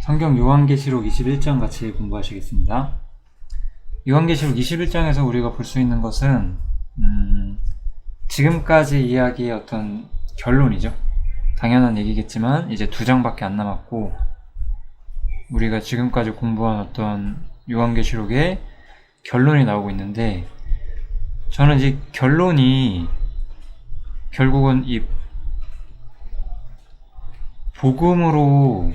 성경 요한계시록 21장 같이 공부하시겠습니다. 요한계시록 21장에서 우리가 볼 수 있는 것은 지금까지 이야기의 어떤 결론이죠. 당연한 얘기겠지만 이제 2장밖에 안 남았고 우리가 지금까지 공부한 어떤 요한계시록의 결론이 나오고 있는데, 저는 이 결론이 결국은 이 복음으로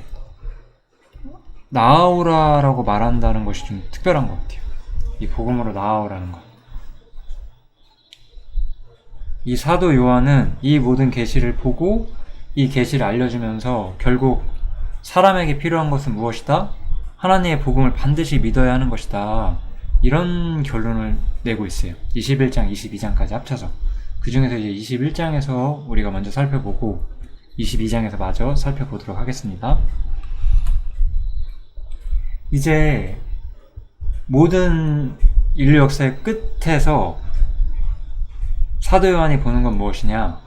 나아오라라고 말한다는 것이 좀 특별한 것 같아요. 이 복음으로 나아오라는 것. 이 사도 요한은 이 모든 계시를 보고 이 계시를 알려주면서 결국 사람에게 필요한 것은 무엇이다? 하나님의 복음을 반드시 믿어야 하는 것이다. 이런 결론을 내고 있어요. 21장, 22장까지 합쳐서. 그 중에서 이제 21장에서 우리가 먼저 살펴보고 22장에서 마저 살펴보도록 하겠습니다. 이제 모든 인류 역사의 끝에서 사도 요한이 보는 건 무엇이냐?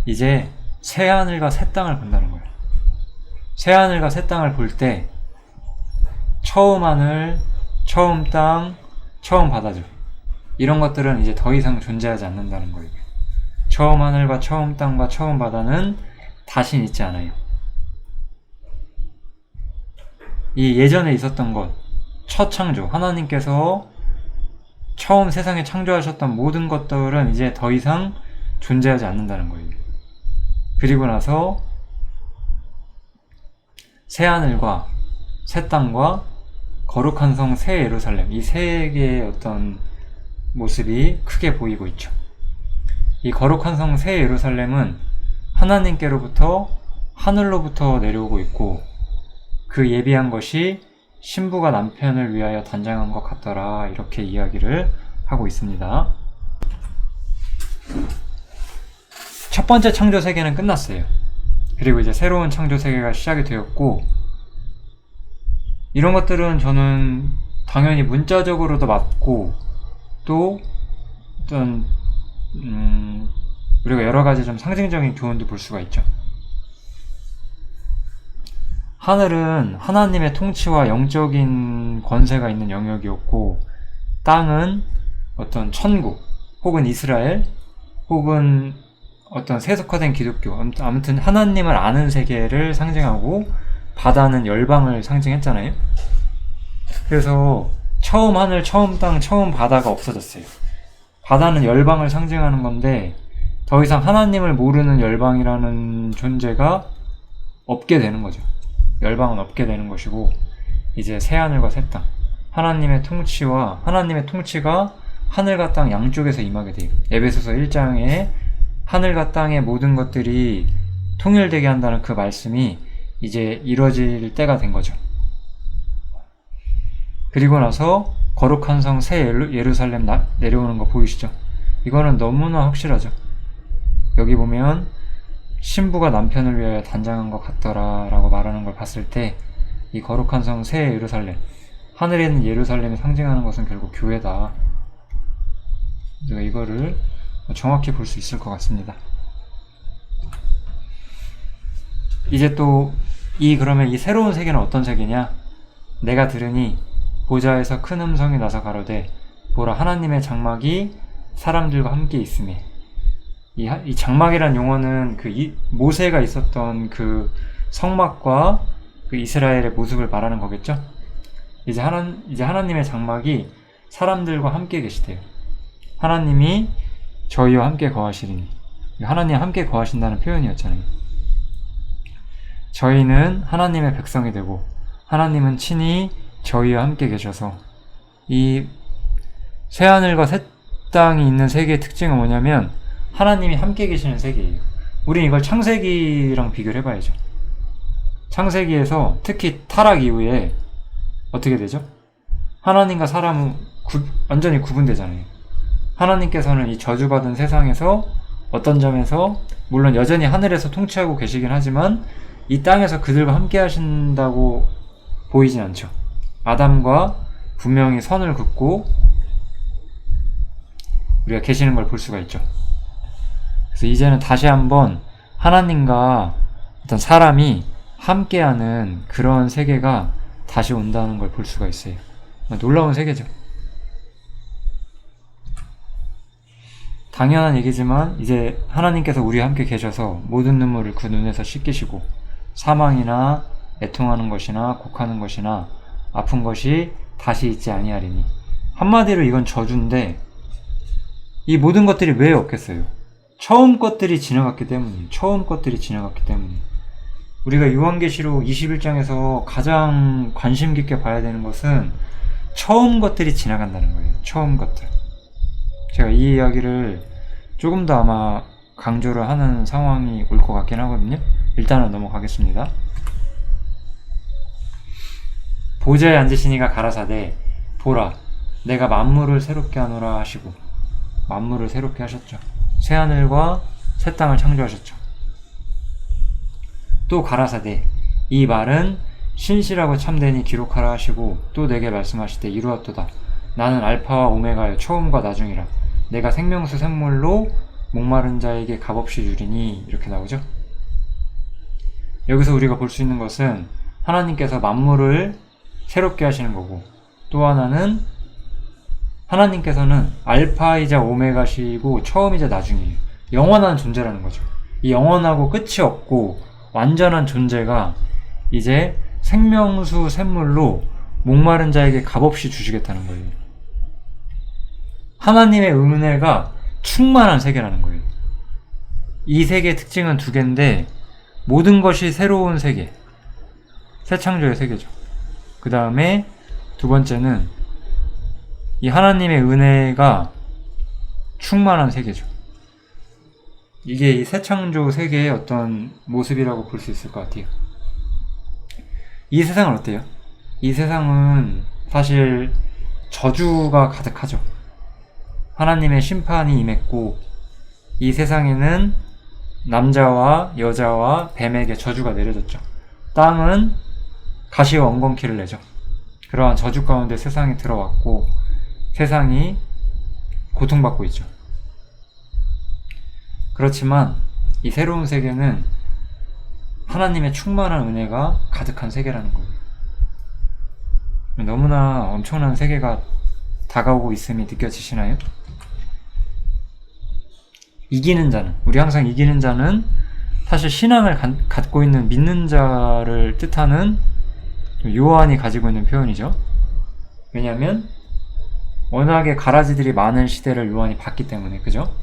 이제 새하늘과 새 땅을 본다는 거예요. 새하늘과 새 땅을 볼 때 처음 하늘, 처음 땅, 처음 바다죠. 이런 것들은 이제 더 이상 존재하지 않는다는 거예요. 처음 하늘과 처음 땅과 처음 바다는 다신 있지 않아요. 이 예전에 있었던 것, 첫 창조, 하나님께서 처음 세상에 창조하셨던 모든 것들은 이제 더 이상 존재하지 않는다는 거예요. 그리고 나서 새 하늘과 새 땅과 거룩한 성 새 예루살렘, 이 세 개의 어떤 모습이 크게 보이고 있죠. 이 거룩한 성 새 예루살렘은 하나님께로부터 하늘로부터 내려오고 있고, 그 예비한 것이 신부가 남편을 위하여 단장한 것 같더라, 이렇게 이야기를 하고 있습니다. 첫 번째 창조 세계는 끝났어요. 그리고 이제 새로운 창조 세계가 시작이 되었고, 이런 것들은 저는 당연히 문자적으로도 맞고, 또 어떤 우리가 여러 가지 좀 상징적인 교훈도 볼 수가 있죠. 하늘은 하나님의 통치와 영적인 권세가 있는 영역이었고, 땅은 어떤 천국 혹은 이스라엘 혹은 어떤 세속화된 기독교, 아무튼 하나님을 아는 세계를 상징하고, 바다는 열방을 상징했잖아요. 그래서 처음 하늘, 처음 땅, 처음 바다가 없어졌어요. 바다는 열방을 상징하는 건데 더 이상 하나님을 모르는 열방이라는 존재가 없게 되는 거죠. 열방은 없게 되는 것이고, 이제 새하늘과 새 땅, 하나님의 통치가 하늘과 땅 양쪽에서 임하게 돼요. 에베소서 1장에 하늘과 땅의 모든 것들이 통일되게 한다는 그 말씀이 이제 이루어질 때가 된 거죠. 그리고 나서 거룩한 성 새 예루살렘 내려오는 거 보이시죠? 이거는 너무나 확실하죠. 여기 보면 신부가 남편을 위하여 단장한 것 같더라 라고 말하는 걸 봤을 때, 이 거룩한 성 새 예루살렘, 하늘에 있는 예루살렘이 상징하는 것은 결국 교회다. 우리가 이거를 정확히 볼 수 있을 것 같습니다. 이제 또 그러면 이 새로운 세계는 어떤 세계냐? 내가 들으니 보좌에서 큰 음성이 나서 가로되, 보라, 하나님의 장막이 사람들과 함께 있음에. 이 장막이란 용어는 모세가 있었던 그 성막과 그 이스라엘의 모습을 말하는 거겠죠? 이제 하나님의 장막이 사람들과 함께 계시대요. 하나님이 저희와 함께 거하시리니. 하나님 함께 거하신다는 표현이었잖아요. 저희는 하나님의 백성이 되고 하나님은 친히 저희와 함께 계셔서, 이 새하늘과 새 땅이 있는 세계의 특징은 뭐냐면 하나님이 함께 계시는 세계예요. 우린 이걸 창세기랑 비교를 해봐야죠. 창세기에서 특히 타락 이후에 어떻게 되죠? 하나님과 사람은 완전히 구분되잖아요. 하나님께서는 이 저주받은 세상에서 어떤 점에서 물론 여전히 하늘에서 통치하고 계시긴 하지만 이 땅에서 그들과 함께 하신다고 보이진 않죠. 아담과 분명히 선을 긋고 우리가 계시는 걸 볼 수가 있죠. 그래서 이제는 다시 한번 하나님과 어떤 사람이 함께하는 그런 세계가 다시 온다는 걸 볼 수가 있어요. 놀라운 세계죠. 당연한 얘기지만 이제 하나님께서 우리와 함께 계셔서 모든 눈물을 그 눈에서 씻기시고 사망이나 애통하는 것이나 곡하는 것이나 아픈 것이 다시 있지 아니하리니, 한마디로 이건 저주인데 이 모든 것들이 왜 없겠어요? 처음 것들이 지나갔기 때문이에요. 처음 것들이 지나갔기 때문이에요. 우리가 요한계시록 21장에서 가장 관심 깊게 봐야 되는 것은 처음 것들이 지나간다는 거예요. 처음 것들. 제가 이 이야기를 조금 더 아마 강조를 하는 상황이 올 것 같긴 하거든요. 일단은 넘어가겠습니다. 보좌에 앉으시니가 가라사대 보라 내가 만물을 새롭게 하노라 하시고, 만물을 새롭게 하셨죠. 새하늘과 새 땅을 창조하셨죠. 또 가라사대 이 말은 신실하고 참되니 기록하라 하시고, 또 내게 말씀하시되 이루었도다. 나는 알파와 오메가의 처음과 나중이라. 내가 생명수 샘물로 목마른 자에게 값없이 주리니. 이렇게 나오죠. 여기서 우리가 볼 수 있는 것은 하나님께서 만물을 새롭게 하시는 거고, 또 하나는 하나님께서는 알파이자 오메가시고 처음이자 나중이에요. 영원한 존재라는 거죠. 이 영원하고 끝이 없고 완전한 존재가 이제 생명수 샘물로 목마른 자에게 값없이 주시겠다는 거예요. 하나님의 은혜가 충만한 세계라는 거예요. 이 세계의 특징은 두 개인데, 모든 것이 새로운 세계, 새 창조의 세계죠. 그 다음에 두 번째는 이 하나님의 은혜가 충만한 세계죠. 이게 이 새 창조 세계의 어떤 모습이라고 볼 수 있을 것 같아요. 이 세상은 어때요? 이 세상은 사실 저주가 가득하죠. 하나님의 심판이 임했고, 이 세상에는 남자와 여자와 뱀에게 저주가 내려졌죠. 땅은 가시와 엉겅퀴를 내죠. 그러한 저주 가운데 세상이 들어왔고 세상이 고통받고 있죠. 그렇지만 이 새로운 세계는 하나님의 충만한 은혜가 가득한 세계라는 거예요. 너무나 엄청난 세계가 다가오고 있음이 느껴지시나요? 이기는 자는, 우리 항상 이기는 자는 사실 신앙을 갖고 있는 믿는 자를 뜻하는 요한이 가지고 있는 표현이죠. 왜냐하면 워낙에 가라지들이 많은 시대를 요한이 봤기 때문에, 그죠?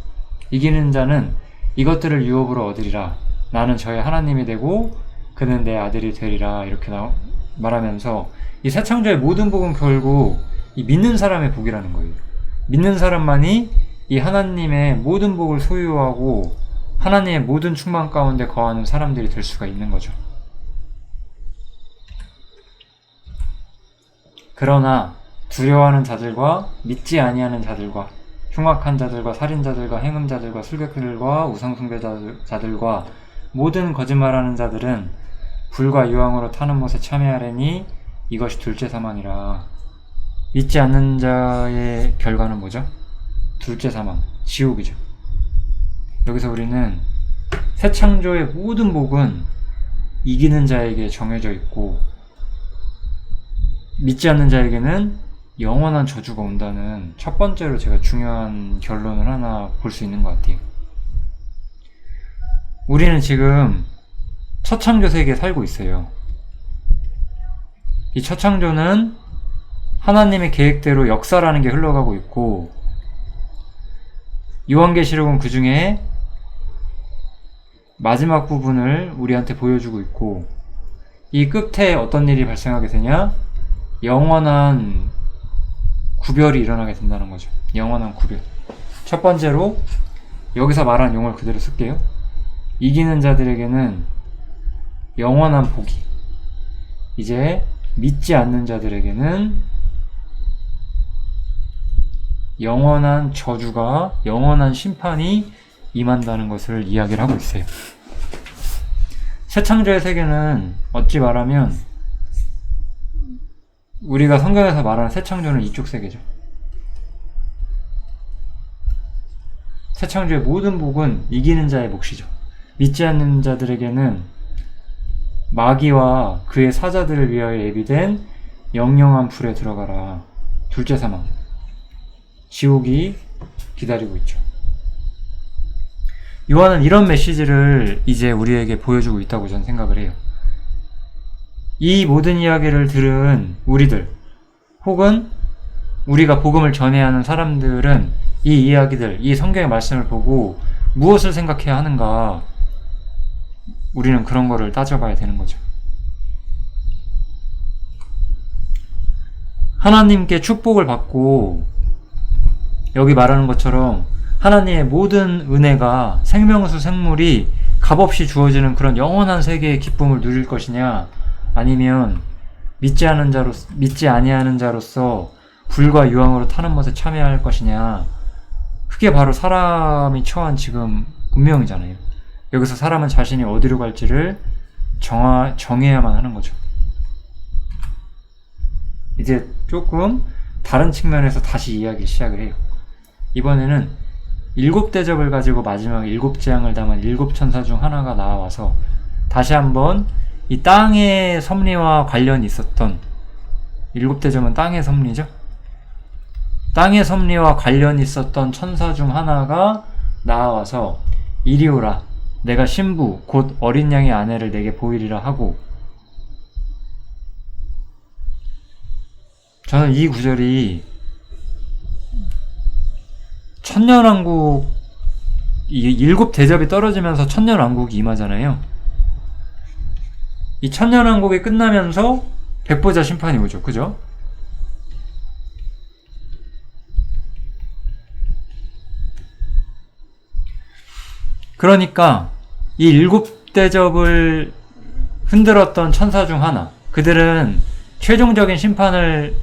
이기는 자는 이것들을 유업으로 얻으리라. 나는 저의 하나님이 되고 그는 내 아들이 되리라. 이렇게 말하면서 이 새 창조의 모든 복은 결국 이 믿는 사람의 복이라는 거예요. 믿는 사람만이 이 하나님의 모든 복을 소유하고 하나님의 모든 충만 가운데 거하는 사람들이 될 수가 있는 거죠. 그러나 두려워하는 자들과 믿지 아니하는 자들과 흉악한 자들과 살인자들과 행음자들과 술객들과 우상숭배자들과 모든 거짓말하는 자들은 불과 유황으로 타는 못에 참여하려니 이것이 둘째 사망이라. 믿지 않는 자의 결과는 뭐죠? 둘째 사망, 지옥이죠. 여기서 우리는 새 창조의 모든 복은 이기는 자에게 정해져 있고, 믿지 않는 자에게는 영원한 저주가 온다는 첫 번째로 제가 중요한 결론을 하나 볼 수 있는 것 같아요. 우리는 지금 첫 창조 세계에 살고 있어요. 이 첫 창조는 하나님의 계획대로 역사라는 게 흘러가고 있고, 요한계시록은 그 중에 마지막 부분을 우리한테 보여주고 있고, 이 끝에 어떤 일이 발생하게 되냐? 영원한 구별이 일어나게 된다는 거죠. 영원한 구별. 첫 번째로 여기서 말한 용어를 그대로 쓸게요. 이기는 자들에게는 영원한 복이, 이제 믿지 않는 자들에게는 영원한 저주가, 영원한 심판이 임한다는 것을 이야기를 하고 있어요. 새 창조의 세계는 어찌 말하면 우리가 성경에서 말하는 새 창조는 이쪽 세계죠. 새 창조의 모든 복은 이기는 자의 몫이죠. 믿지 않는 자들에게는 마귀와 그의 사자들을 위하여 예비된 영영한 불에 들어가라. 둘째 사망, 지옥이 기다리고 있죠. 요한은 이런 메시지를 이제 우리에게 보여주고 있다고 저는 생각을 해요. 이 모든 이야기를 들은 우리들, 혹은 우리가 복음을 전해야 하는 사람들은 이 이야기들, 이 성경의 말씀을 보고 무엇을 생각해야 하는가, 우리는 그런 거를 따져봐야 되는 거죠. 하나님께 축복을 받고, 여기 말하는 것처럼 하나님의 모든 은혜가, 생명수 생물이 값없이 주어지는 그런 영원한 세계의 기쁨을 누릴 것이냐, 아니면 믿지 아니하는 자로서 불과 유황으로 타는 것에 참여할 것이냐, 그게 바로 사람이 처한 지금 운명이잖아요. 여기서 사람은 자신이 어디로 갈지를 정해야만 하는 거죠. 이제 조금 다른 측면에서 다시 이야기를 시작을 해요. 이번에는 7대접을 가지고 마지막 7재앙을 담은 7천사 중 하나가 나와서 다시 한번 이 땅의 섭리와 관련이 있었던, 7대접은 땅의 섭리죠. 땅의 섭리와 관련이 있었던 천사 중 하나가 나와서 이리 오라, 내가 신부 곧 어린 양의 아내를 내게 보이리라 하고, 저는 이 구절이 천년왕국, 이 7대접이 떨어지면서 천년왕국이 임하잖아요. 이 천년왕국이 끝나면서 백보자 심판이 오죠. 그죠? 그러니까 이 7대접을 흔들었던 천사 중 하나, 그들은 최종적인 심판을,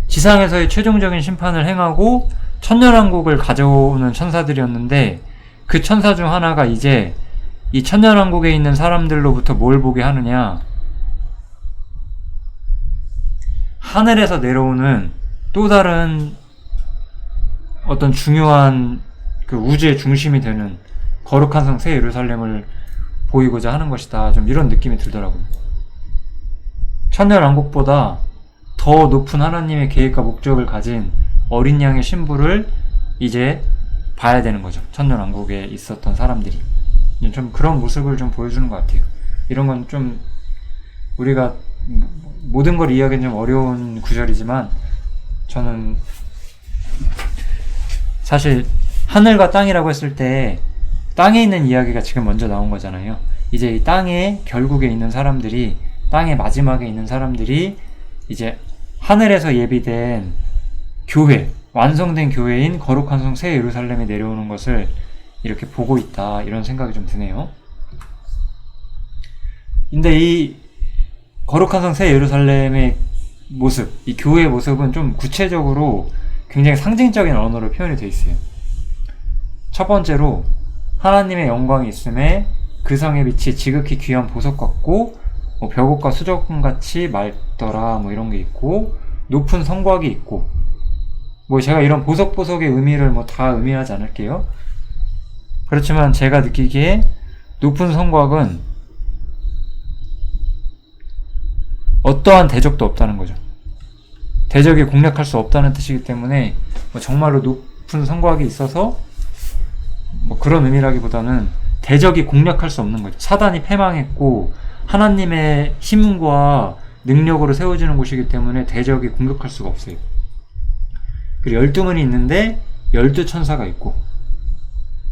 지상에서의 최종적인 심판을 행하고 천년왕국을 가져오는 천사들이었는데, 그 천사 중 하나가 이제 이 천년왕국에 있는 사람들로부터 뭘 보게 하느냐, 하늘에서 내려오는 또 다른 어떤 중요한 그 우주의 중심이 되는 거룩한 성 새 예루살렘을 보이고자 하는 것이다. 좀 이런 느낌이 들더라고요. 천년왕국보다 더 높은 하나님의 계획과 목적을 가진 어린 양의 신부를 이제 봐야 되는 거죠. 천년왕국에 있었던 사람들이. 좀 그런 모습을 좀 보여주는 것 같아요. 이런 건 좀 우리가 모든 걸 이해하기는 좀 어려운 구절이지만, 저는 사실 하늘과 땅이라고 했을 때 땅에 있는 이야기가 지금 먼저 나온 거잖아요. 이제 이 땅에 결국에 있는 사람들이, 땅의 마지막에 있는 사람들이 이제 하늘에서 예비된 교회, 완성된 교회인 거룩한 성 새 예루살렘에 내려오는 것을 이렇게 보고 있다, 이런 생각이 좀 드네요. 근데 이 거룩한 성 새 예루살렘의 모습, 이 교회의 모습은 좀 구체적으로 굉장히 상징적인 언어로 표현이 되어 있어요. 첫 번째로 하나님의 영광이 있음에 그 성의 빛이 지극히 귀한 보석 같고 벽옥과 수정같이 맑더라, 이런 게 있고, 높은 성곽이 있고, 제가 이런 보석의 의미를 다 의미하지 않을게요. 그렇지만 제가 느끼기에 높은 성곽은 어떠한 대적도 없다는 거죠. 대적이 공략할 수 없다는 뜻이기 때문에 정말로 높은 성곽이 있어서 그런 의미라기보다는 대적이 공략할 수 없는 거죠. 사단이 패망했고 하나님의 힘과 능력으로 세워지는 곳이기 때문에 대적이 공격할 수가 없어요. 그리고 12문이 있는데 12천사가 있고,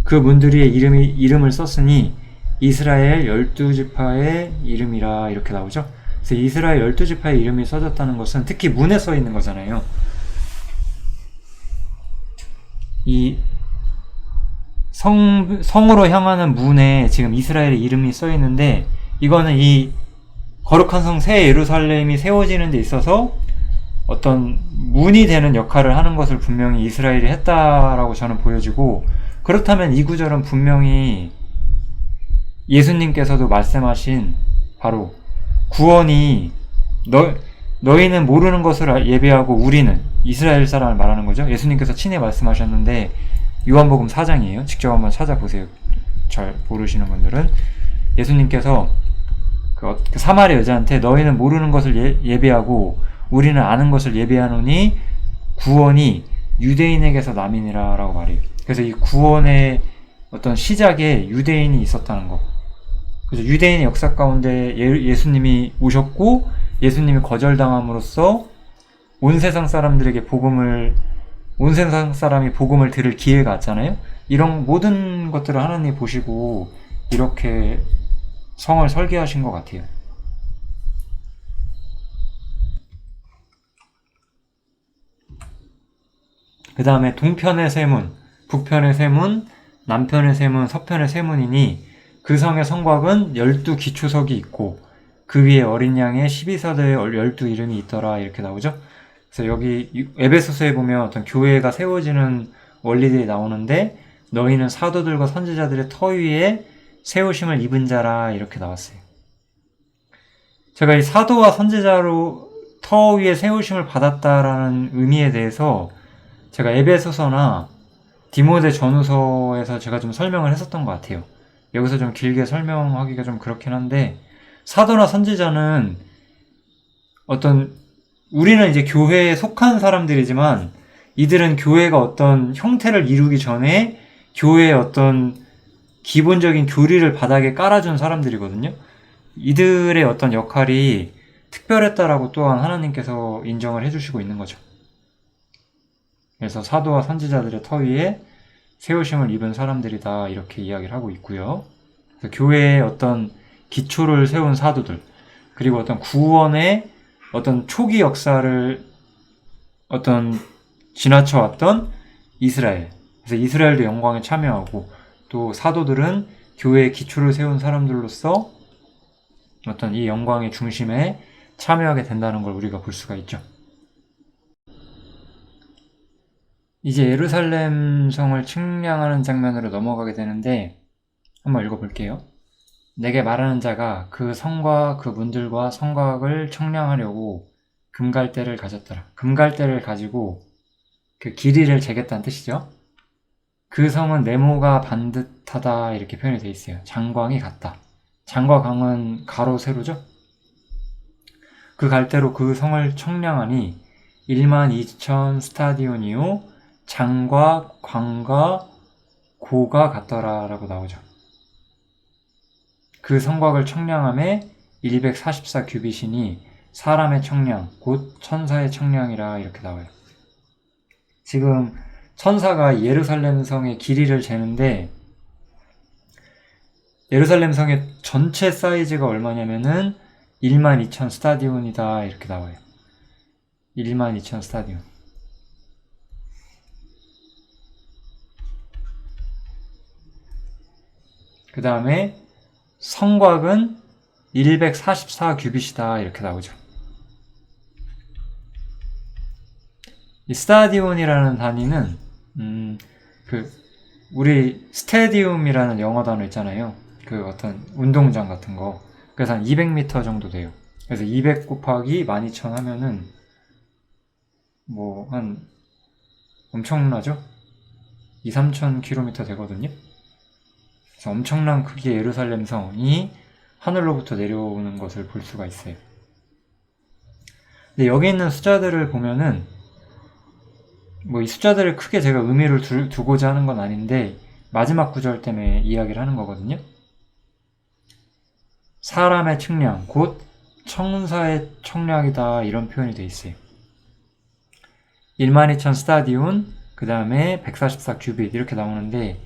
그 문들이의 이름을 썼으니 이스라엘 12지파의 이름이라, 이렇게 나오죠. 그래서 이스라엘 12지파의 이름이 써졌다는 것은 특히 문에 써 있는 거잖아요. 이 성으로 향하는 문에 지금 이스라엘의 이름이 써 있는데, 이거는 이 거룩한 성 새 예루살렘이 세워지는 데 있어서 어떤 문이 되는 역할을 하는 것을 분명히 이스라엘이 했다라고 저는 보여지고, 그렇다면 이 구절은 분명히 예수님께서도 말씀하신 바로 구원이 너희는 모르는 것을 예배하고 우리는, 이스라엘 사람을 말하는 거죠. 예수님께서 친히 말씀하셨는데 요한복음 4장이에요. 직접 한번 찾아보세요. 잘 모르시는 분들은. 예수님께서 그 사마리아 여자한테 너희는 모르는 것을 예비하고 우리는 아는 것을 예비하노니 구원이 유대인에게서 남이니라 라고 말해요. 그래서 이 구원의 어떤 시작에 유대인이 있었다는 거. 그래서 유대인의 역사 가운데 예수님이 오셨고 예수님이 거절당함으로써 온 세상 사람이 복음을 들을 기회가 왔잖아요. 이런 모든 것들을 하나님이 보시고 이렇게 성을 설계하신 것 같아요. 그 다음에 동편의 세문, 북편의 세문, 남편의 세문, 서편의 세문이니 그 성의 성곽은 12기초석이 있고 그 위에 어린 양의 12사도의 12 이름이 있더라 이렇게 나오죠. 그래서 여기 에베소서에 보면 어떤 교회가 세워지는 원리들이 나오는데 너희는 사도들과 선지자들의 터 위에 세우심을 입은 자라 이렇게 나왔어요. 제가 이 사도와 선지자로 터 위에 세우심을 받았다라는 의미에 대해서 제가 에베소서나 디모데 전후서에서 제가 좀 설명을 했었던 것 같아요. 여기서 좀 길게 설명하기가 좀 그렇긴 한데 사도나 선지자는 우리는 이제 교회에 속한 사람들이지만 이들은 교회가 어떤 형태를 이루기 전에 교회의 어떤 기본적인 교리를 바닥에 깔아준 사람들이거든요. 이들의 어떤 역할이 특별했다라고 또한 하나님께서 인정을 해주시고 있는 거죠. 그래서 사도와 선지자들의 터 위에 세우심을 입은 사람들이다 이렇게 이야기를 하고 있고요. 그래서 교회의 어떤 기초를 세운 사도들 그리고 어떤 구원의 어떤 초기 역사를 지나쳐왔던 이스라엘. 그래서 이스라엘도 영광에 참여하고 또 사도들은 교회의 기초를 세운 사람들로서 이 영광의 중심에 참여하게 된다는 걸 우리가 볼 수가 있죠. 이제 예루살렘 성을 측량하는 장면으로 넘어가게 되는데 한번 읽어볼게요. 내게 말하는 자가 그 성과 그 문들과 성곽을 청량하려고 금갈대를 가졌더라. 금갈대를 가지고 그 길이를 재겠다는 뜻이죠. 그 성은 네모가 반듯하다 이렇게 표현이 되어 있어요. 장광이 같다. 장과 광은 가로 세로죠. 그 갈대로 그 성을 청량하니 12,000 스타디온이요 장과 광과 고가 같더라 라고 나오죠. 그 성곽을 청량함에 244 규빗이니 사람의 청량 곧 천사의 청량이라 이렇게 나와요. 지금 천사가 예루살렘 성의 길이를 재는데 예루살렘 성의 전체 사이즈가 얼마냐면은 12,000 스타디온이다 이렇게 나와요. 12,000 스타디온. 그 다음에 성곽은 144 규빗이다 이렇게 나오죠. 이 스타디온이라는 단위는 우리 스테디움이라는 영어 단어 있잖아요. 그 어떤 운동장 같은 거. 그래서 한 200m 정도 돼요. 그래서 200 곱하기 12,000 하면은 한 엄청나죠? 2,3,000 km 되거든요. 그래서 엄청난 크기의 예루살렘 성이 하늘로부터 내려오는 것을 볼 수가 있어요. 근데 여기 있는 숫자들을 보면은 이 숫자들을 크게 제가 의미를 두고자 하는 건 아닌데 마지막 구절 때문에 이야기를 하는 거거든요. 사람의 측량 곧 천사의 청량이다 이런 표현이 되어 있어요. 12,000 스타디온 그 다음에 144 규빗 이렇게 나오는데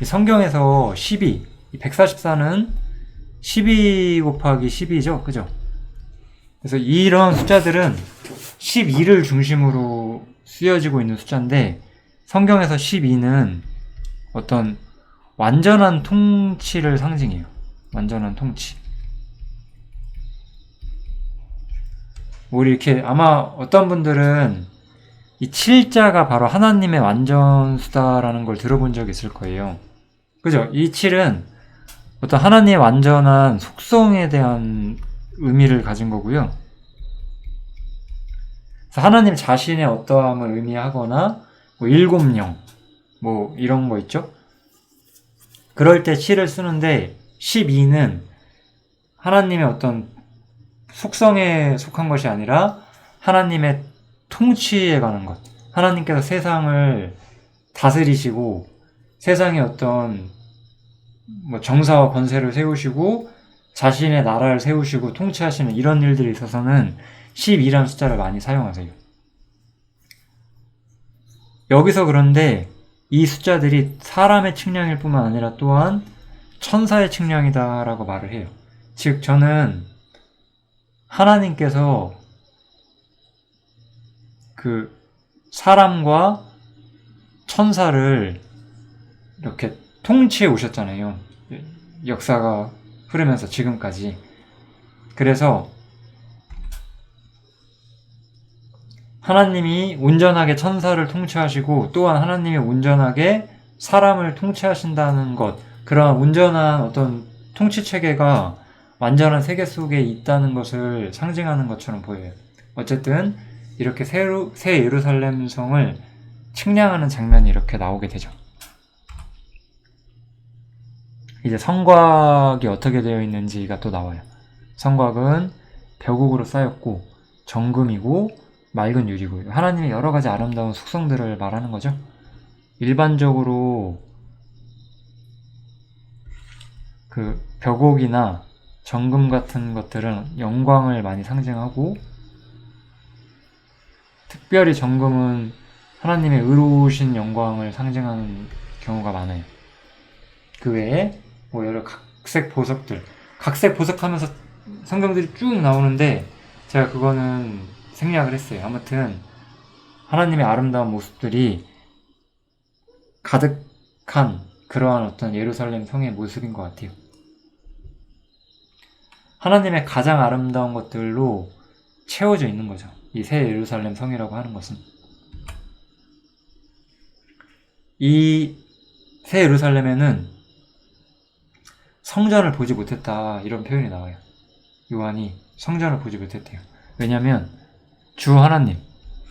성경에서 12, 144는 12 곱하기 12죠. 그죠? 그래서 이런 숫자들은 12를 중심으로 쓰여지고 있는 숫자인데 성경에서 12는 어떤 완전한 통치를 상징해요. 완전한 통치. 우리 이렇게 아마 어떤 분들은 이 7자가 바로 하나님의 완전수다라는 걸 들어본 적이 있을 거예요. 그죠? 이 7은 어떤 하나님의 완전한 속성에 대한 의미를 가진 거고요. 그래서 하나님 자신의 어떠함을 의미하거나 일곱령 이런 거 있죠? 그럴 때 7을 쓰는데 12는 하나님의 어떤 속성에 속한 것이 아니라 하나님의 통치에 관한 것. 하나님께서 세상을 다스리시고 세상에 어떤 정사와 권세를 세우시고 자신의 나라를 세우시고 통치하시는 이런 일들이 있어서는 12라는 숫자를 많이 사용하세요. 여기서 그런데 이 숫자들이 사람의 측량일 뿐만 아니라 또한 천사의 측량이다 라고 말을 해요. 즉 저는 하나님께서 그 사람과 천사를 이렇게 통치해 오셨잖아요. 역사가 흐르면서 지금까지. 그래서 하나님이 온전하게 천사를 통치하시고 또한 하나님이 온전하게 사람을 통치하신다는 것, 그러한 온전한 어떤 통치 체계가 완전한 세계 속에 있다는 것을 상징하는 것처럼 보여요. 어쨌든 이렇게 새 예루살렘 성을 측량하는 장면이 이렇게 나오게 되죠. 이제 성곽이 어떻게 되어 있는지가 또 나와요. 성곽은 벼국으로 쌓였고 정금이고 맑은 유리고 하나님의 여러 가지 아름다운 속성들을 말하는 거죠. 일반적으로 그 벼곡이나 정금 같은 것들은 영광을 많이 상징하고 특별히 정금은 하나님의 의로우신 영광을 상징하는 경우가 많아요. 그 외에 여러 각색 보석들, 각색 보석하면서 성경들이 쭉 나오는데 제가 그거는 생략을 했어요. 아무튼 하나님의 아름다운 모습들이 가득한 그러한 어떤 예루살렘 성의 모습인 것 같아요. 하나님의 가장 아름다운 것들로 채워져 있는 거죠. 이 새 예루살렘 성이라고 하는 것은. 이 새 예루살렘에는 성전을 보지 못했다 이런 표현이 나와요. 요한이 성전을 보지 못했대요. 왜냐하면 주 하나님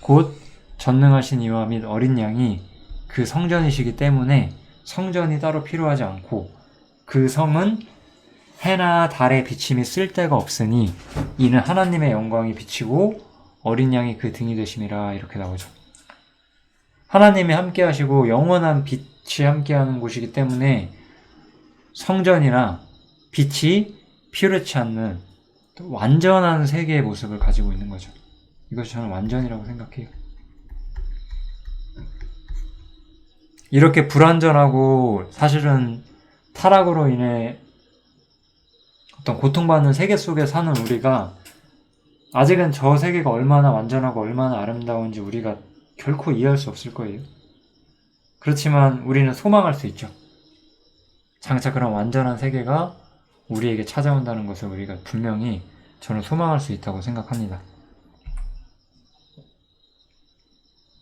곧 전능하신 이와 및 어린 양이 그 성전이시기 때문에 성전이 따로 필요하지 않고 그 성은 해나 달의 비침이 쓸데가 없으니 이는 하나님의 영광이 비치고 어린 양이 그 등이 되심이라 이렇게 나오죠. 하나님이 함께 하시고 영원한 빛이 함께하는 곳이기 때문에 성전이나 빛이 필요치 않는 완전한 세계의 모습을 가지고 있는 거죠. 이것이 저는 완전이라고 생각해요. 이렇게 불완전하고 사실은 타락으로 인해 어떤 고통받는 세계 속에 사는 우리가 아직은 저 세계가 얼마나 완전하고 얼마나 아름다운지 우리가 결코 이해할 수 없을 거예요. 그렇지만 우리는 소망할 수 있죠. 장차 그런 완전한 세계가 우리에게 찾아온다는 것을 우리가 분명히 저는 소망할 수 있다고 생각합니다.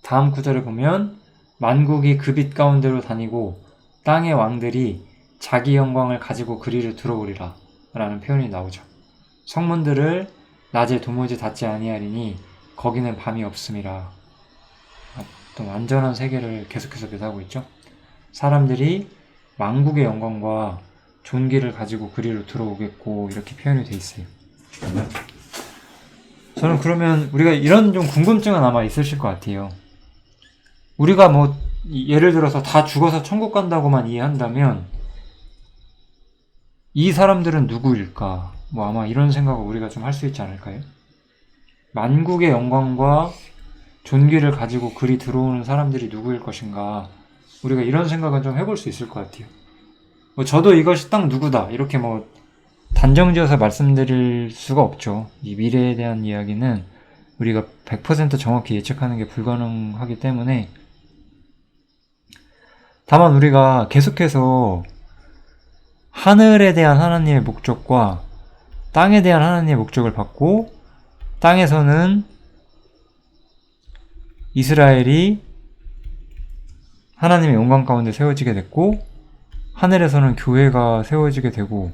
다음 구절을 보면 만국이 그 빛 가운데로 다니고 땅의 왕들이 자기 영광을 가지고 그리를 들어오리라 라는 표현이 나오죠. 성문들을 낮에 도무지 닫지 아니하리니 거기는 밤이 없음이라. 어떤 완전한 세계를 계속해서 묘사하고 있죠. 사람들이 만국의 영광과 존귀를 가지고 그리로 들어오겠고 이렇게 표현이 돼 있어요. 저는 그러면 우리가 이런 좀 궁금증은 아마 있으실 것 같아요. 우리가 예를 들어서 다 죽어서 천국 간다고만 이해한다면 이 사람들은 누구일까? 아마 이런 생각을 우리가 좀 할 수 있지 않을까요? 만국의 영광과 존귀를 가지고 그리 들어오는 사람들이 누구일 것인가? 우리가 이런 생각은 좀 해볼 수 있을 것 같아요. 저도 이것이 딱 누구다 이렇게 단정지어서 말씀드릴 수가 없죠. 이 미래에 대한 이야기는 우리가 100% 정확히 예측하는 게 불가능하기 때문에 다만 우리가 계속해서 하늘에 대한 하나님의 목적과 땅에 대한 하나님의 목적을 받고 땅에서는 이스라엘이 하나님의 영광 가운데 세워지게 됐고 하늘에서는 교회가 세워지게 되고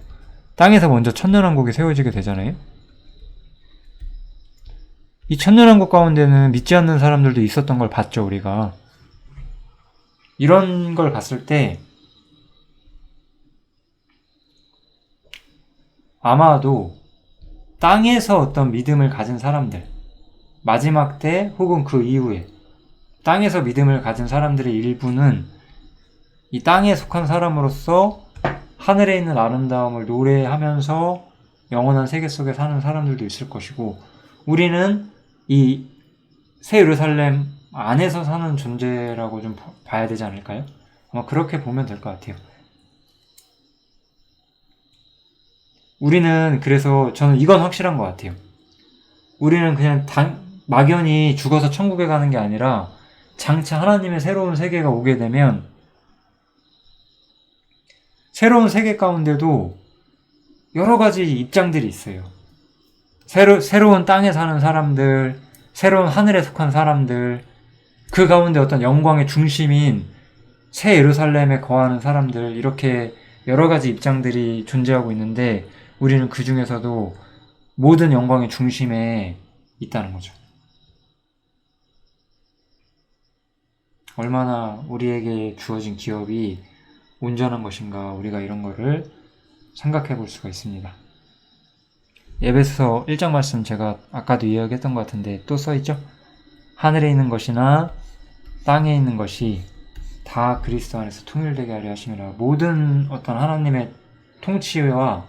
땅에서 먼저 천년왕국이 세워지게 되잖아요. 이 천년왕국 가운데는 믿지 않는 사람들도 있었던 걸 봤죠. 우리가 이런 걸 봤을 때 아마도 땅에서 어떤 믿음을 가진 사람들, 마지막 때 혹은 그 이후에 땅에서 믿음을 가진 사람들의 일부는 이 땅에 속한 사람으로서 하늘에 있는 아름다움을 노래하면서 영원한 세계 속에 사는 사람들도 있을 것이고, 우리는 이 새 예루살렘 안에서 사는 존재라고 좀 봐야 되지 않을까요? 아마 그렇게 보면 될 것 같아요. 우리는 그래서 저는 이건 확실한 것 같아요. 우리는 그냥 막연히 죽어서 천국에 가는 게 아니라 장차 하나님의 새로운 세계가 오게 되면 새로운 세계 가운데도 여러 가지 입장들이 있어요. 새로운 땅에 사는 사람들, 새로운 하늘에 속한 사람들, 그 가운데 어떤 영광의 중심인 새 예루살렘에 거하는 사람들, 이렇게 여러 가지 입장들이 존재하고 있는데 우리는 그 중에서도 모든 영광의 중심에 있다는 거죠. 얼마나 우리에게 주어진 기업이 온전한 것인가, 우리가 이런 거를 생각해 볼 수가 있습니다. 에베소서 1장 말씀 제가 아까도 이야기했던 것 같은데 또 써있죠? 하늘에 있는 것이나 땅에 있는 것이 다 그리스도 안에서 통일되게 하려 하심이라. 모든 어떤 하나님의 통치와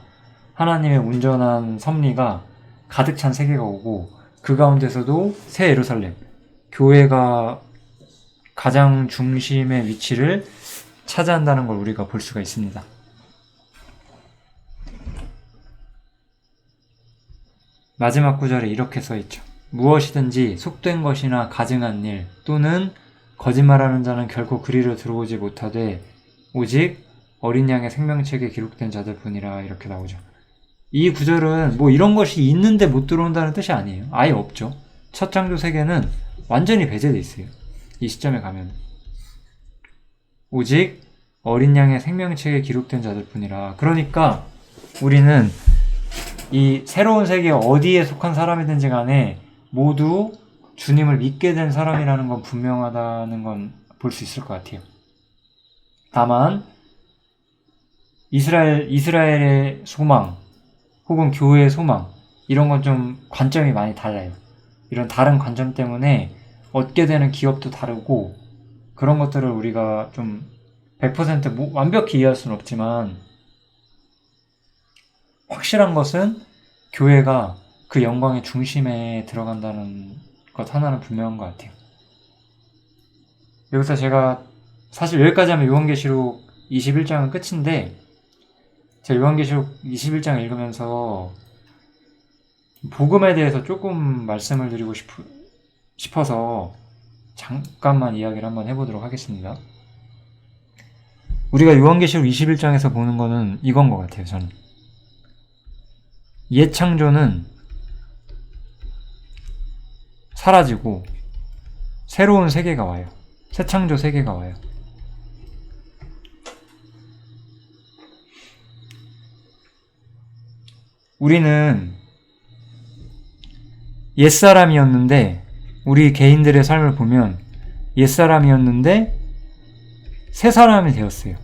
하나님의 온전한 섭리가 가득 찬 세계가 오고, 그 가운데서도 새 예루살렘, 교회가 가장 중심의 위치를 차지한다는 걸 우리가 볼 수가 있습니다. 마지막 구절에 이렇게 써있죠. 무엇이든지 속된 것이나 가증한 일 또는 거짓말하는 자는 결코 그리로 들어오지 못하되 오직 어린 양의 생명책에 기록된 자들 뿐이라, 이렇게 나오죠. 이 구절은 뭐 이런 것이 있는데 못 들어온다는 뜻이 아니에요. 아예 없죠. 첫 창조 세계는 완전히 배제돼 있어요. 이 시점에 가면 오직 어린 양의 생명책에 기록된 자들 뿐이라. 그러니까 우리는 이 새로운 세계 어디에 속한 사람이든지 간에 모두 주님을 믿게 된 사람이라는 건 분명하다는 건 볼 수 있을 것 같아요. 다만 이스라엘의 소망 혹은 교회의 소망, 이런 건 좀 관점이 많이 달라요. 이런 다른 관점 때문에 얻게 되는 기업도 다르고, 그런 것들을 우리가 좀 100% 완벽히 이해할 수는 없지만 확실한 것은 교회가 그 영광의 중심에 들어간다는 것 하나는 분명한 것 같아요. 여기서 제가 사실 여기까지 하면 요한계시록 21장은 끝인데, 제가 요한계시록 21장 읽으면서 복음에 대해서 조금 말씀을 드리고 싶어서 잠깐만 이야기를 한번 해보도록 하겠습니다. 우리가 요한계시록 21장에서 보는 거는 이건 것 같아요, 저는. 옛 창조는 사라지고 새로운 세계가 와요. 새 창조 세계가 와요. 우리는 옛사람이었는데, 우리 개인들의 삶을 보면 옛사람이었는데 새 사람이 되었어요.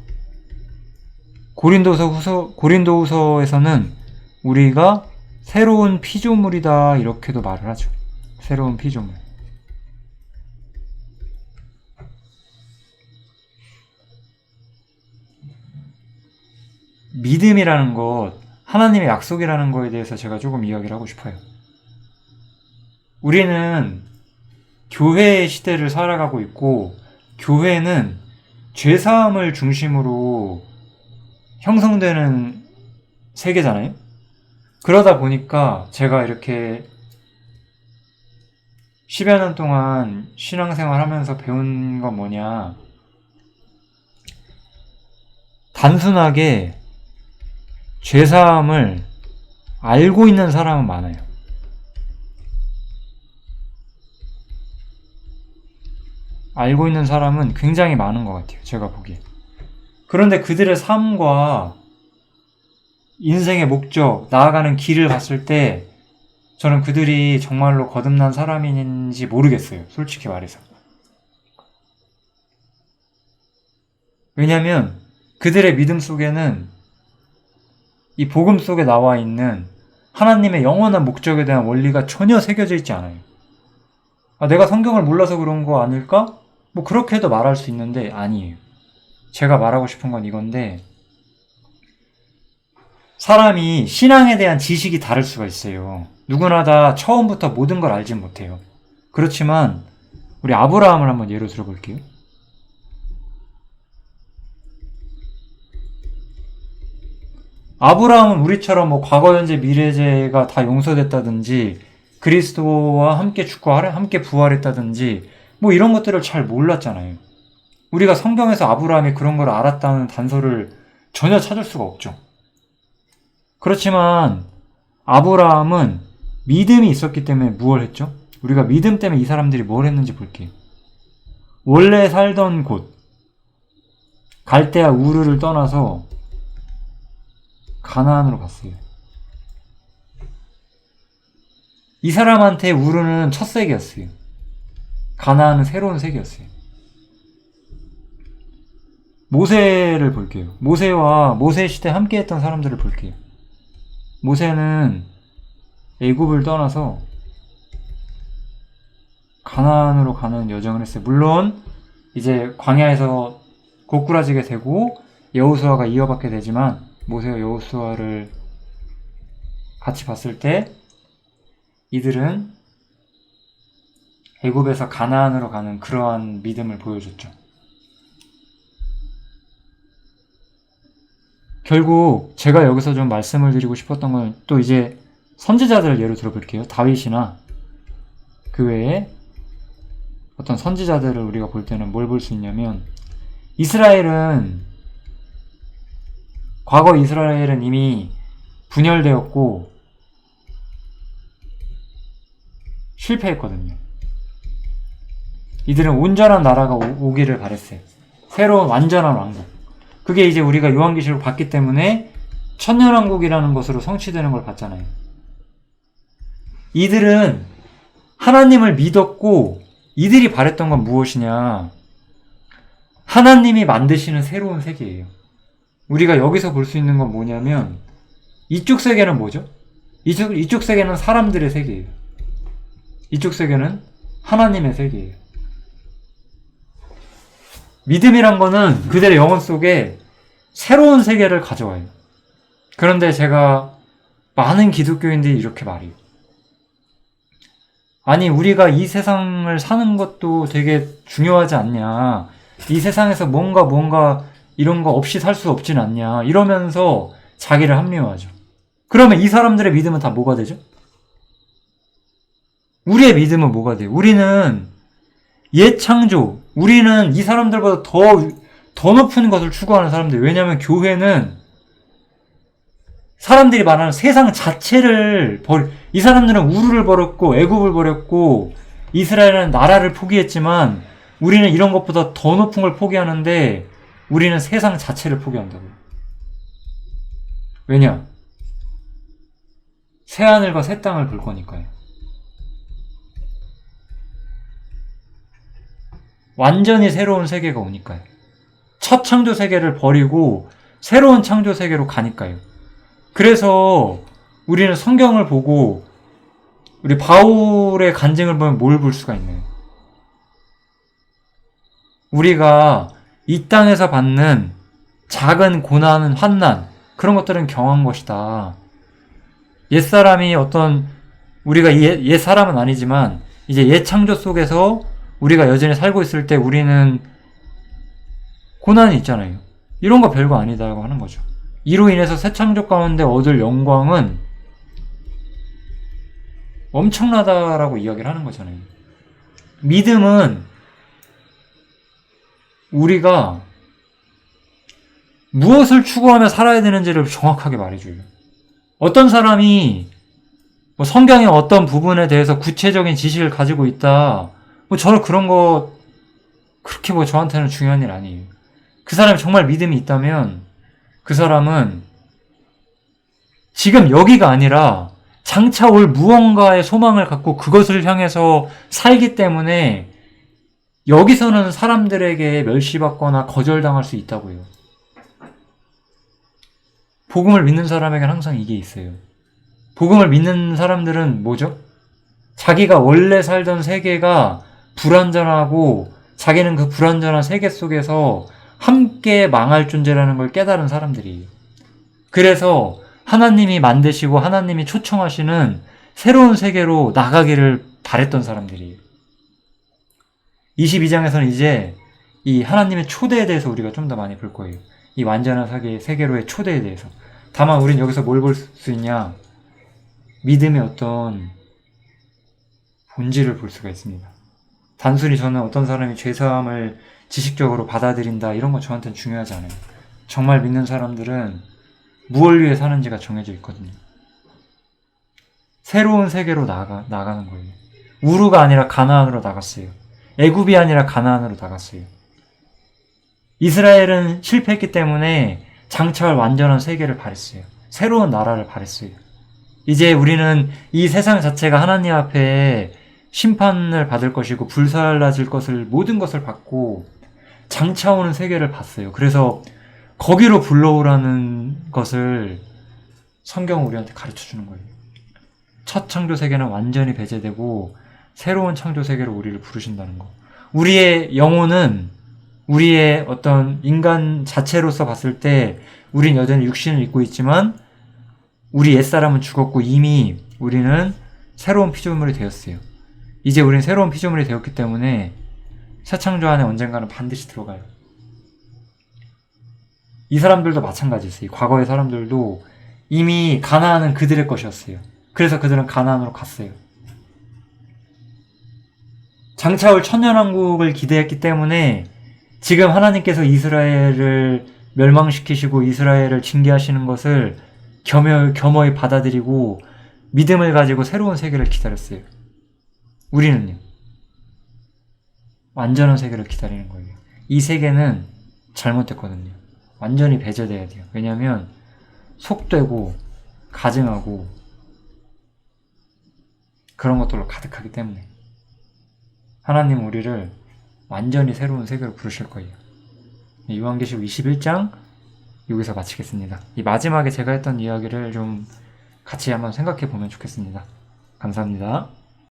고린도후서에서는 우리가 새로운 피조물이다, 이렇게도 말을 하죠. 새로운 피조물. 믿음이라는 것, 하나님의 약속이라는 거에 대해서 제가 조금 이야기를 하고 싶어요. 우리는 교회의 시대를 살아가고 있고, 교회는 죄사함을 중심으로 형성되는 세계잖아요. 그러다 보니까 제가 이렇게 10여 년 동안 신앙생활 하면서 배운 건 뭐냐, 단순하게 죄사함을 알고 있는 사람은 많아요. 알고 있는 사람은 굉장히 많은 것 같아요, 제가 보기에. 그런데 그들의 삶과 인생의 목적, 나아가는 길을 봤을 때 저는 그들이 정말로 거듭난 사람인지 모르겠어요, 솔직히 말해서. 왜냐하면 그들의 믿음 속에는 이 복음 속에 나와 있는 하나님의 영원한 목적에 대한 원리가 전혀 새겨져 있지 않아요. 내가 성경을 몰라서 그런 거 아닐까? 뭐 그렇게도 말할 수 있는데 아니에요. 제가 말하고 싶은 건 이건데, 사람이 신앙에 대한 지식이 다를 수가 있어요. 누구나 다 처음부터 모든 걸 알진 못해요. 그렇지만 우리 아브라함을 한번 예로 들어볼게요. 아브라함은 우리처럼 뭐 과거, 현재, 미래제가 다 용서됐다든지 그리스도와 함께 죽고 함께 부활했다든지 뭐 이런 것들을 잘 몰랐잖아요. 우리가 성경에서 아브라함이 그런 걸 알았다는 단서를 전혀 찾을 수가 없죠. 그렇지만 아브라함은 믿음이 있었기 때문에 무엇을 했죠? 우리가 믿음 때문에 이 사람들이 뭘 했는지 볼게요. 원래 살던 곳 갈대아 우르를 떠나서 가나안으로 갔어요. 이 사람한테 우르는 첫 세계였어요. 가나안은 새로운 세계였어요. 모세를 볼게요. 모세와 모세 시대 함께 했던 사람들을 볼게요. 모세는 애굽을 떠나서 가나안으로 가는 여정을 했어요. 물론 이제 광야에서 고꾸라지게 되고 여호수아가 이어받게 되지만, 모세와 여호수아를 같이 봤을 때 이들은 애굽에서 가나안으로 가는 그러한 믿음을 보여줬죠. 결국 제가 여기서 좀 말씀을 드리고 싶었던 건 또 이제 선지자들을 예로 들어볼게요. 다윗이나 그 외에 어떤 선지자들을 우리가 볼 때는 뭘 볼 수 있냐면, 과거 이스라엘은 이미 분열되었고 실패했거든요. 이들은 온전한 나라가 오기를 바랬어요. 새로운 완전한 왕국. 그게 이제 우리가 요한계시록 봤기 때문에 천년왕국이라는 것으로 성취되는 걸 봤잖아요. 이들은 하나님을 믿었고, 이들이 바랬던 건 무엇이냐? 하나님이 만드시는 새로운 세계예요. 우리가 여기서 볼 수 있는 건 뭐냐면, 이쪽 세계는 뭐죠? 이쪽 세계는 사람들의 세계예요. 이쪽 세계는 하나님의 세계예요. 믿음이란 거는 그들의 영혼 속에 새로운 세계를 가져와요. 그런데 제가 많은 기독교인들이 이렇게 말해요. 아니, 우리가 이 세상을 사는 것도 되게 중요하지 않냐. 이 세상에서 뭔가 이런 거 없이 살 수 없진 않냐. 이러면서 자기를 합리화하죠. 그러면 이 사람들의 믿음은 다 뭐가 되죠? 우리의 믿음은 뭐가 돼요? 우리는 옛 창조, 우리는 이 사람들보다 더 높은 것을 추구하는 사람들. 왜냐하면 교회는 사람들이 말하는 세상 자체를 이 사람들은 우르를 버렸고 애굽을 버렸고 이스라엘은 나라를 포기했지만, 우리는 이런 것보다 더 높은 걸 포기하는데 우리는 세상 자체를 포기한다고요. 왜냐? 새하늘과 새 땅을 볼 거니까요. 완전히 새로운 세계가 오니까요. 첫 창조 세계를 버리고 새로운 창조 세계로 가니까요. 그래서 우리는 성경을 보고 우리 바울의 간증을 보면 뭘 볼 수가 있나요? 우리가 이 땅에서 받는 작은 고난, 환난, 그런 것들은 경한 것이다. 옛사람이 우리가 옛 사람은 아니지만 이제 옛 창조 속에서 우리가 여전히 살고 있을 때 우리는 고난이 있잖아요. 이런 거 별거 아니다라고 하는 거죠. 이로 인해서 새 창조 가운데 얻을 영광은 엄청나다라고 이야기를 하는 거잖아요. 믿음은 우리가 무엇을 추구하며 살아야 되는지를 정확하게 말해줘요. 어떤 사람이 성경의 어떤 부분에 대해서 구체적인 지식을 가지고 있다, 저는 그런 거 그렇게 저한테는 중요한 일 아니에요. 그 사람이 정말 믿음이 있다면 그 사람은 지금 여기가 아니라 장차 올 무언가의 소망을 갖고 그것을 향해서 살기 때문에 여기서는 사람들에게 멸시받거나 거절당할 수 있다고요. 복음을 믿는 사람에게는 항상 이게 있어요. 복음을 믿는 사람들은 뭐죠? 자기가 원래 살던 세계가 불완전하고 자기는 그 불완전한 세계 속에서 함께 망할 존재라는 걸 깨달은 사람들이에요. 그래서 하나님이 만드시고 하나님이 초청하시는 새로운 세계로 나가기를 바랬던 사람들이에요. 22장에서는 이제 이 하나님의 초대에 대해서 우리가 좀 더 많이 볼 거예요. 이 완전한 세계로의 초대에 대해서. 다만 우린 여기서 뭘 볼 수 있냐? 믿음의 어떤 본질을 볼 수가 있습니다. 단순히 저는 어떤 사람이 죄사함을 지식적으로 받아들인다 이런 거 저한테는 중요하지 않아요. 정말 믿는 사람들은 무엇을 위해 사는지가 정해져 있거든요. 새로운 세계로 나가는 거예요. 우루가 아니라 가나안으로 나갔어요. 애굽이 아니라 가나안으로 나갔어요. 이스라엘은 실패했기 때문에 장차 완전한 세계를 바랬어요. 새로운 나라를 바랬어요. 이제 우리는 이 세상 자체가 하나님 앞에 심판을 받을 것이고 불살라질 것을 모든 것을 받고 장차 오는 세계를 봤어요. 그래서 거기로 불러오라는 것을 성경은 우리한테 가르쳐주는 거예요. 첫 창조 세계는 완전히 배제되고 새로운 창조 세계로 우리를 부르신다는 거. 우리의 영혼은 우리의 어떤 인간 자체로서 봤을 때 우린 여전히 육신을 입고 있지만 우리 옛사람은 죽었고 이미 우리는 새로운 피조물이 되었어요. 이제 우린 새로운 피조물이 되었기 때문에 새 창조 안에 언젠가는 반드시 들어가요. 이 사람들도 마찬가지였어요. 과거의 사람들도 이미 가나안은 그들의 것이었어요. 그래서 그들은 가나안으로 갔어요. 장차 올 천년왕국을 기대했기 때문에 지금 하나님께서 이스라엘을 멸망시키시고 이스라엘을 징계하시는 것을 겸허히 받아들이고 믿음을 가지고 새로운 세계를 기다렸어요. 우리는요. 완전한 세계를 기다리는 거예요. 이 세계는 잘못됐거든요. 완전히 배제돼야 돼요. 왜냐하면 속되고 가증하고 그런 것들로 가득하기 때문에 하나님은 우리를 완전히 새로운 세계로 부르실 거예요. 요한계시록 21장 여기서 마치겠습니다. 이 마지막에 제가 했던 이야기를 좀 같이 한번 생각해 보면 좋겠습니다. 감사합니다.